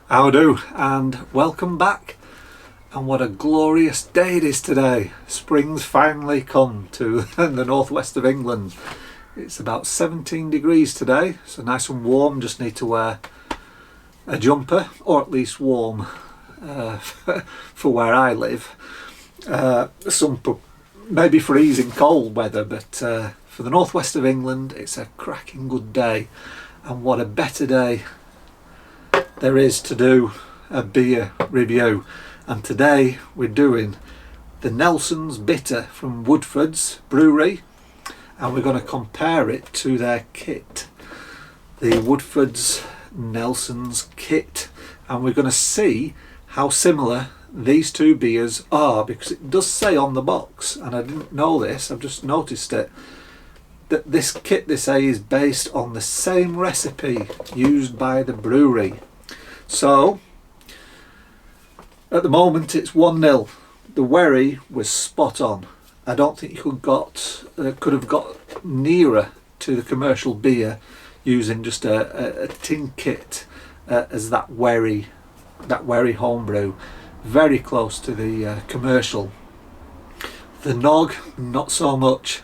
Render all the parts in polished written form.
How do, and welcome back. And what a glorious day it is today. Spring's finally come to the northwest of England. It's about 17 degrees today, so nice and warm. Just need to wear a jumper, or at least warm for where I live. Maybe freezing cold weather, but for the northwest of England it's a cracking good day. And what a better day there is to do a beer review. And today we're doing the Nelson's Bitter from Woodforde's brewery, and we're going to compare it to their kit, the Woodforde's Nelson's kit, and we're going to see how similar these two beers are, because it does say on the box, and I didn't know this, I've just noticed it, that this kit, they say, is based on the same recipe used by the brewery. So at the moment it's 1-0. The wherry was spot on. I don't think you could have got nearer to the commercial beer using just a tin kit as that wherry homebrew. Very close to the commercial. The nog, not so much.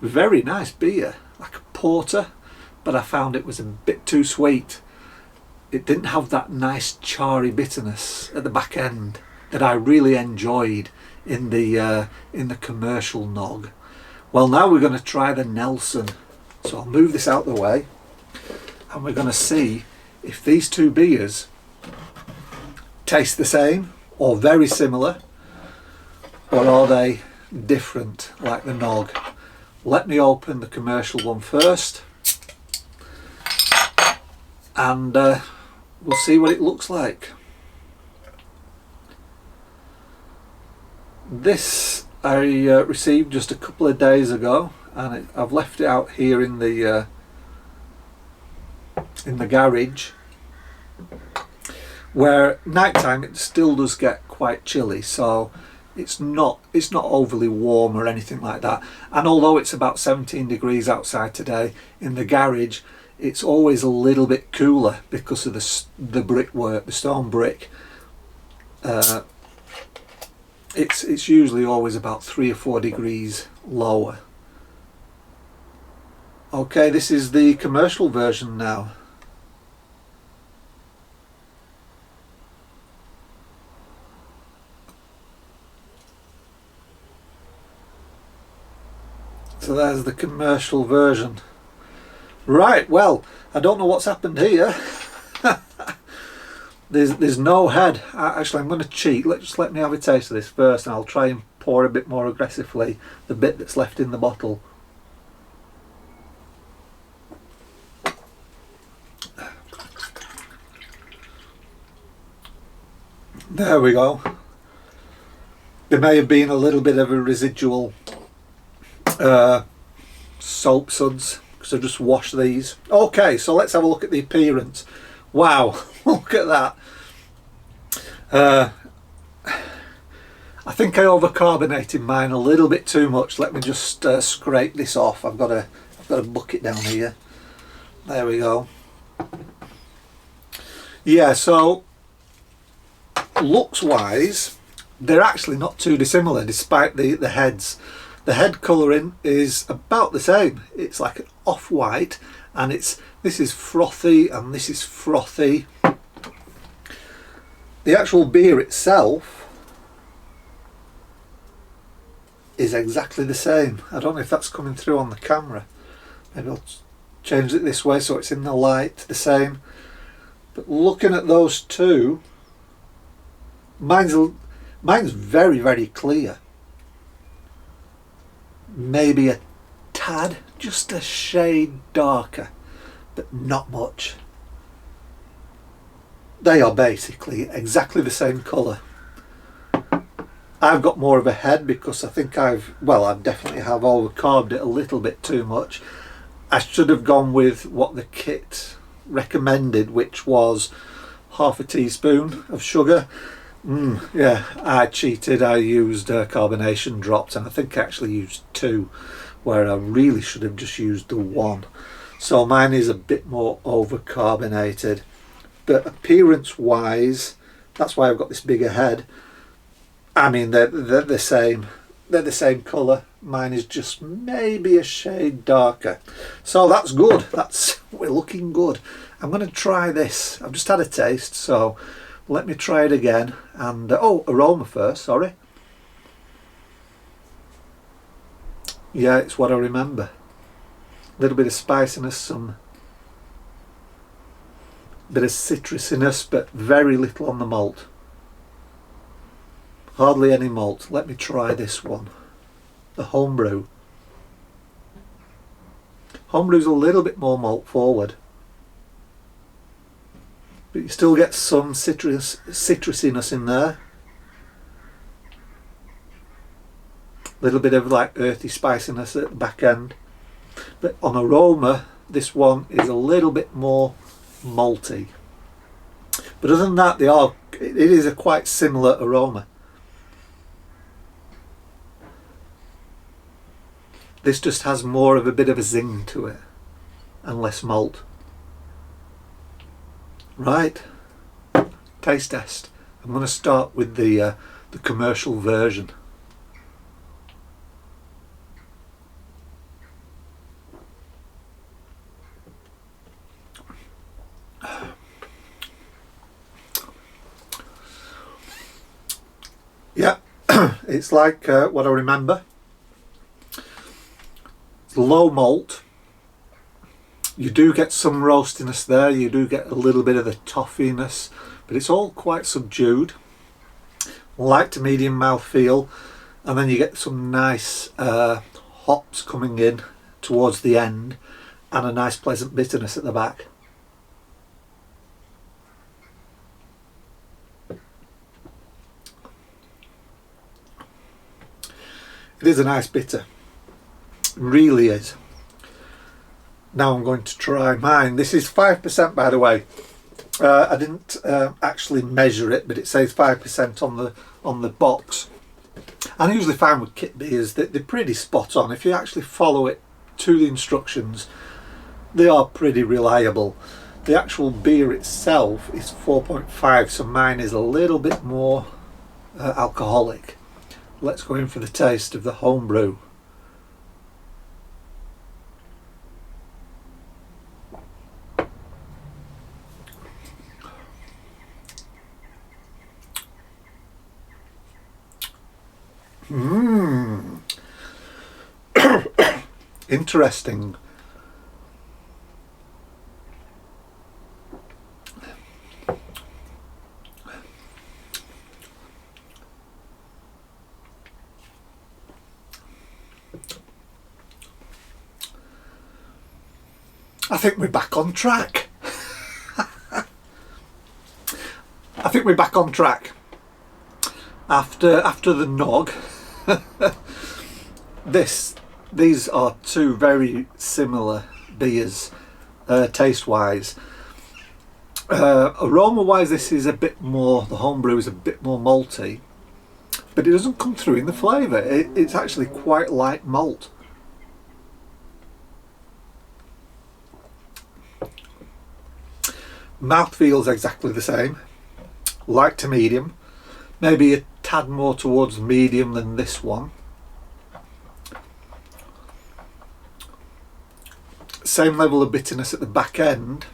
Very nice beer, like a porter, but I found it was a bit too sweet. It didn't have that nice charry bitterness at the back end that I really enjoyed in the commercial nog. Well, now we're going to try the Nelson. So I'll move this out the way, and we're going to see if these two beers taste the same or very similar, or are they different like the nog. Let me open the commercial one first, and we'll see what it looks like. This I received just a couple of days ago, and I've left it out here in the garage, where nighttime it still does get quite chilly, so it's not overly warm or anything like that. And although it's about 17 degrees outside today, in the garage it's always a little bit cooler because of the brickwork, the stone brick. It's usually always about 3 or 4 degrees lower. Okay, this is the commercial version now. So there's the commercial version. Right, well, I don't know what's happened here. There's no head. Actually, I'm going to cheat. Let me have a taste of this first, and I'll try and pour a bit more aggressively the bit that's left in the bottle. There we go. There may have been a little bit of a residual soap suds, because I just washed these. Okay, so let's have a look at the appearance. Wow, look at that. I think I overcarbonated mine a little bit too much. Let me just scrape this off. I've got a bucket down here. There we go. Yeah, so looks wise they're actually not too dissimilar, despite the heads. The head colouring is about the same. It's like an off-white, and this is frothy and this is frothy. The actual beer itself is exactly the same. I don't know if that's coming through on the camera. Maybe I'll change it this way so it's in the light, the same. But looking at those two, mine's very, very clear. Maybe a tad, just a shade darker, but not much. They are basically exactly the same colour. I've got more of a head because I think I definitely have overcarbed it a little bit too much. I should have gone with what the kit recommended, which was half a teaspoon of sugar. Yeah, I cheated. I used carbonation drops, and I think I actually used 2, where I really should have just used the 1. So mine is a bit more over carbonated. but appearance wise, that's why I've got this bigger head. I mean, they're the same. They're the same colour. Mine is just maybe a shade darker. So that's good. We're looking good. I'm going to try this. I've just had a taste, so let me try it again. And oh, aroma first, sorry. Yeah, it's what I remember. A little bit of spiciness, some bit of citrusiness, but very little on the malt. Hardly any malt. Let me try this one. The homebrew. Homebrew's a little bit more malt forward, but you still get some citrusiness in there. A little bit of like earthy spiciness at the back end. But on aroma, this one is a little bit more malty. But other than that, it is a quite similar aroma. This just has more of a bit of a zing to it and less malt. Right, taste test. I'm going to start with the commercial version. Yeah, it's like what I remember. It's low malt. You do get some roastiness there, you do get a little bit of the toffiness, but it's all quite subdued. Light to medium mouthfeel, and then you get some nice hops coming in towards the end, and a nice pleasant bitterness at the back. It is a nice bitter. Really is. Now I'm going to try mine. This is 5%, by the way. I didn't actually measure it, but it says 5% on the box. And I usually find with kit beers that they're pretty spot on. If you actually follow it to the instructions, they are pretty reliable. The actual beer itself is 4.5, so mine is a little bit more alcoholic. Let's go in for the taste of the homebrew. Interesting. I think we're back on track. I think we're back on track. After the nog, these are two very similar beers, taste wise. Aroma wise, this is a bit more, the homebrew is a bit more malty, but it doesn't come through in the flavour. It's actually quite light malt. Mouth feels exactly the same, light to medium, maybe a tad more towards medium than this one. Same level of bitterness at the back end.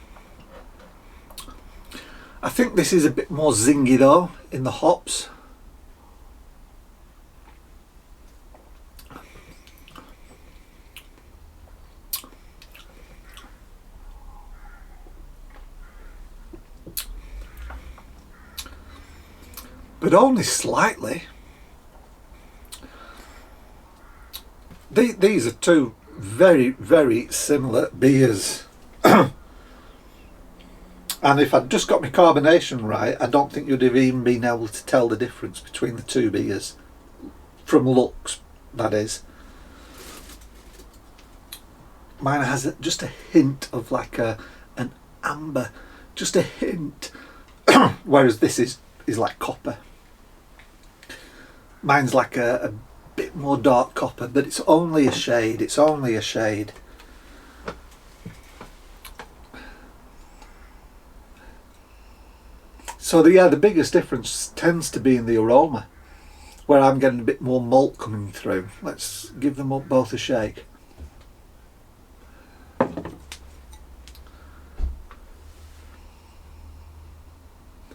I think this is a bit more zingy though in the hops. But only slightly. These are two very, very similar beers. And if I'd just got my carbonation right, I don't think you'd have even been able to tell the difference between the two beers. From looks, that is. Mine has just a hint of like an amber, just a hint. Whereas this is like copper. Mine's like a bit more dark copper, but it's only a shade. It's only a shade. So the biggest difference tends to be in the aroma, where I'm getting a bit more malt coming through. Let's give them up both a shake.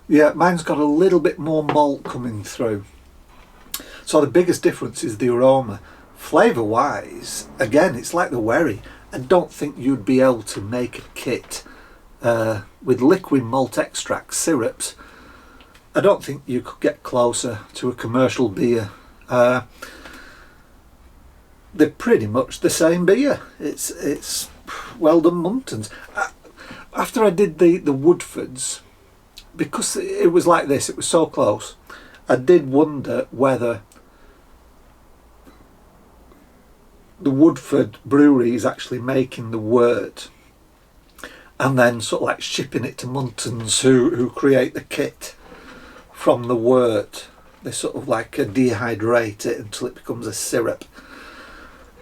Yeah, mine's got a little bit more malt coming through. So the biggest difference is the aroma. Flavour wise, again, it's like the wherry. I don't think you'd be able to make a kit with liquid malt extract syrups. I don't think you could get closer to a commercial beer. They're pretty much the same beer. It's Weldon Muntons. After I did the Woodfordes, because it was like this, it was so close, I did wonder whether the Woodforde brewery is actually making the wort and then sort of like shipping it to Muntons who create the kit from the wort. They sort of like dehydrate it until it becomes a syrup.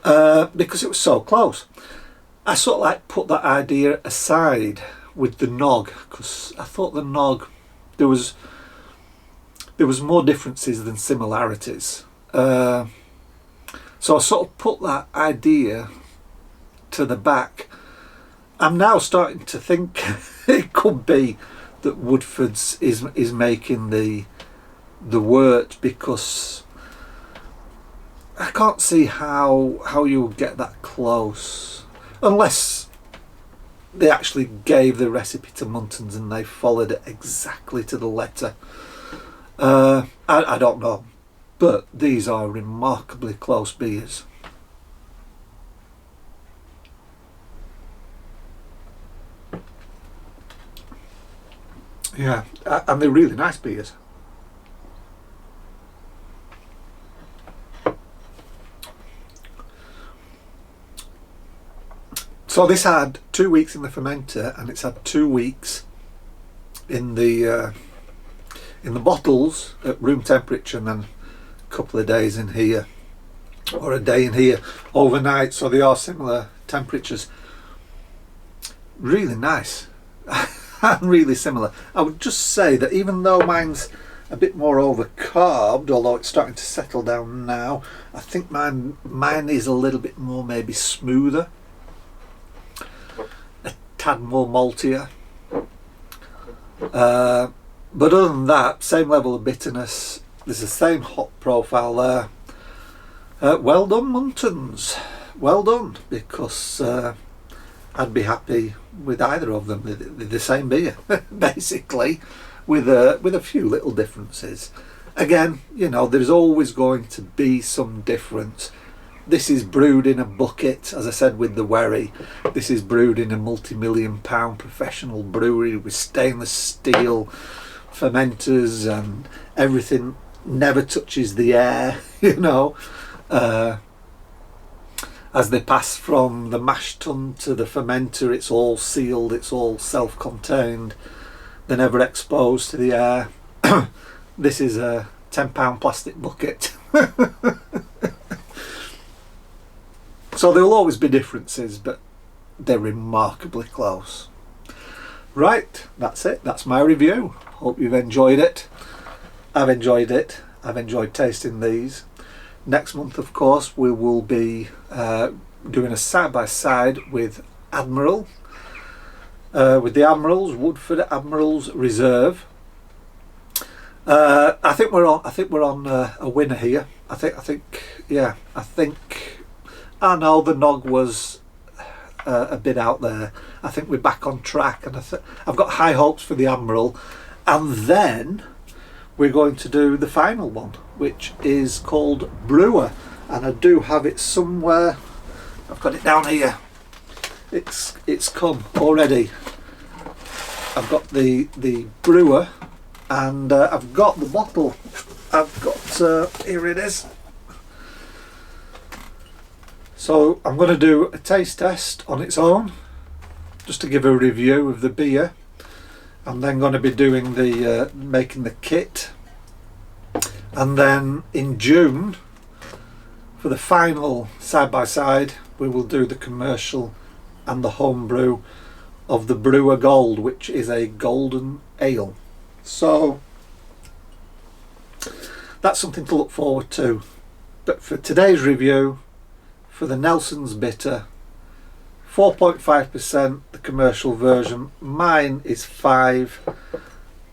Because it was so close, I sort of like put that idea aside with the nog, because I thought the nog, there was more differences than similarities. So I sort of put that idea to the back. I'm now starting to think it could be that Woodforde's is making the wort, because I can't see how you would get that close unless they actually gave the recipe to Muntons and they followed it exactly to the letter. I don't know, but these are remarkably close beers. Yeah, and they're really nice beers. So this had 2 weeks in the fermenter, and it's had 2 weeks in the bottles at room temperature, and then a couple of days in here, or a day in here overnight. So they are similar temperatures. Really nice. And really similar. I would just say that even though mine's a bit more overcarbed, although it's starting to settle down now, I think mine is a little bit more maybe smoother, a tad more maltier. But other than that, same level of bitterness. There's the same hop profile there. Well done, Muntons. Well done, because I'd be happy with either of them. They're the same beer, basically, with a few little differences. Again, you know, there's always going to be some difference. This is brewed in a bucket, as I said with the wherry. This is brewed in a multi-million-pound professional brewery with stainless steel fermenters, and everything never touches the air, you know. As they pass from the mash tun to the fermenter, it's all sealed, it's all self-contained. They're never exposed to the air. This is a £10 plastic bucket. So there will always be differences, but they're remarkably close. Right, that's it. That's my review. Hope you've enjoyed it. I've enjoyed it. I've enjoyed tasting these. Next month, of course, we will be doing a side-by-side with Admiral, with the Admirals, Woodforde Admirals Reserve. I think we're on a winner here. I know the nog was a bit out there. I think we're back on track, and I've got high hopes for the Admiral. And then we're going to do the final one, which is called Brewer, and I do have it somewhere. I've got it down here. It's come already. I've got the Brewer, and I've got the bottle. I've got here it is. So I'm going to do a taste test on its own, just to give a review of the beer. I'm then going to be doing the making the kit, and then in June, for the final side-by-side, we will do the commercial and the homebrew of the Brewer Gold, which is a golden ale. So that's something to look forward to. But for today's review, for the Nelson's Bitter, 4.5%, the commercial version. Mine is 5.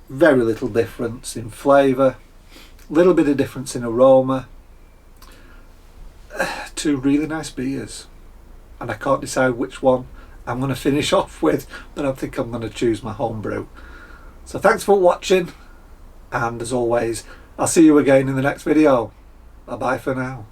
Very little difference in flavour, little bit of difference in aroma. Two really nice beers, and I can't decide which one I'm going to finish off with, but I think I'm going to choose my homebrew. So thanks for watching, and as always, I'll see you again in the next video. Bye bye for now.